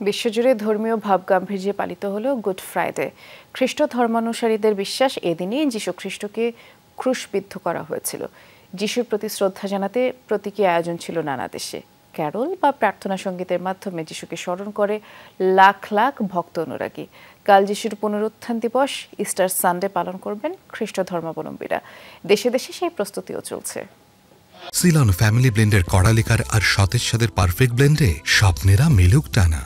বিশ্বজুড়ে ধর্মীয় ভাবগাম্ভীর্যে পালিত হলো গুড ফ্রাইডে। খ্রিস্ট ধর্মানুসারীদের বিশ্বাস এদিনই যীশু খ্রিস্টকে ক্রুশবিদ্ধ করা হয়েছিল। যীশুর প্রতি শ্রদ্ধা জানাতে প্রতীকী আয়োজন ছিল নানা দেশে। ক্যারল বা প্রার্থনা সঙ্গীতের মাধ্যমে যীশুকে স্মরণ করে লাখ লাখ ভক্ত অনুরাগী। কাল যীশুর পুনরুত্থান দিবস ইস্টার সানডে পালন করবেন খ্রিস্ট ধর্মাবলম্বীরা। দেশে দেশে সেই প্রস্তুতিও চলছে। সিলন ফ্যামিলি ব্লেন্ডের কড়ালিকার আর সতেজ স্বাদের পারফেক্ট ব্লেন্ডে স্বপ্নেরা মিলুক টানা।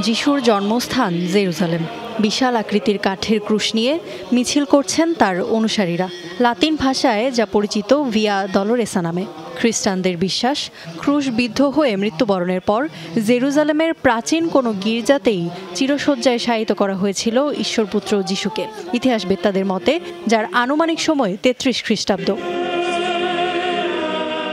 যিশুর জন্মস্থান জেরুজালেম। বিশাল আকৃতির কাঠের ক্রুশ নিয়ে মিছিল করছেন তার অনুসারীরা। লাতিন ভাষায় যা পরিচিত ভিয়া ডলোরেসা নামে। খ্রিস্টানদের বিশ্বাস, ক্রুশবিদ্ধ হয়ে মৃত্যুবরণের পর জেরুজালেমের প্রাচীন কোনো গির্জাতেই চিরশয্যায় শায়িত করা হয়েছিল ঈশ্বরপুত্র যিশুকে। ইতিহাসবেত্তাদের মতে যার আনুমানিক সময় ৩৩ খ্রিস্টাব্দ।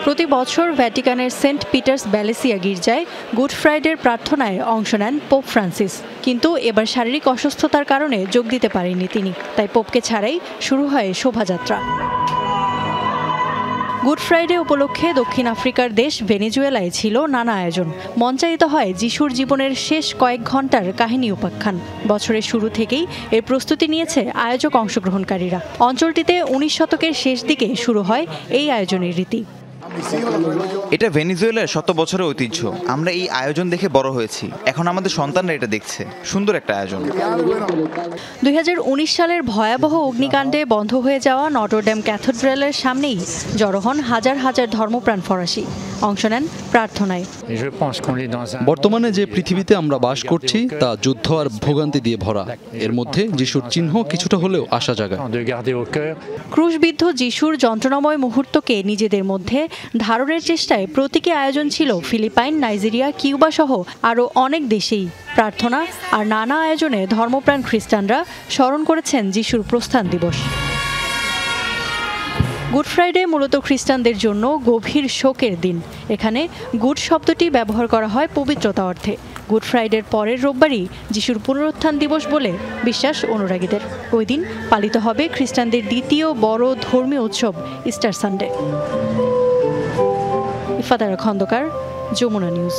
প্রতি বছর ভ্যাটিকানের সেন্ট পিটার্স ব্যালেসিয়া গির্জায় গুড ফ্রাইডের প্রার্থনায় অংশ নেন পোপ ফ্রান্সিস। কিন্তু এবার শারীরিক অসুস্থতার কারণে যোগ দিতে পারেননি তিনি, তাই পোপকে ছাড়াই শুরু হয় শোভাযাত্রা। গুড ফ্রাইডে উপলক্ষে দক্ষিণ আফ্রিকার দেশ ভেনেজুয়েলায় ছিল নানা আয়োজন। মঞ্চায়িত হয় যিশুর জীবনের শেষ কয়েক ঘন্টার কাহিনী উপাখ্যান। বছরের শুরু থেকেই এর প্রস্তুতি নিয়েছে আয়োজক অংশগ্রহণকারীরা। অঞ্চলটিতে ১৯ শতকের শেষ দিকে শুরু হয় এই আয়োজনের রীতি। এটা ভেনেজুয়েলার শত বছরের ঐতিহ্য। আমরা এই আয়োজন দেখে বড় হয়েছি, এখন আমাদের সন্তানরা এটা দেখছে। সুন্দর একটা আয়োজন। ২০১৯ সালের ভয়াবহ অগ্নিকাণ্ডে বন্ধ হয়ে যাওয়া নটরডেম ক্যাথেড্রালের সামনেই জড়ো হন হাজার হাজার ধর্মপ্রাণ ফরাসি। অংশ নেন প্রার্থনায়। বর্তমানে যে পৃথিবীতে আমরা বাস করছি তা যুদ্ধ আর ভোগান্তি দিয়ে ভরা। এর মধ্যে যিশুর চিহ্ন কিছুটা হলেও আশা জাগায়। ক্রুশবিদ্ধ যিশুর যন্ত্রণাময় মুহূর্তকে নিজেদের মধ্যে ধারণের চেষ্টায় প্রতীকী আয়োজন ছিল ফিলিপাইন, নাইজেরিয়া, কিউবা সহ আরও অনেক দেশেই। প্রার্থনা আর নানা আয়োজনে ধর্মপ্রাণ খ্রিস্টানরা স্মরণ করেছেন যিশুর প্রস্থান দিবস। গুড ফ্রাইডে মূলত খ্রিস্টানদের জন্য গভীর শোকের দিন। এখানে গুড শব্দটি ব্যবহার করা হয় পবিত্রতা অর্থে। গুড ফ্রাইডের পরের রোববারই যিশুর পুনরুত্থান দিবস বলে বিশ্বাস অনুরাগীদের। ওই দিন পালিত হবে খ্রিস্টানদের দ্বিতীয় বড় ধর্মীয় উৎসব ইস্টার সানডে। ইফাত আরা খন্দকার, যমুনা নিউজ।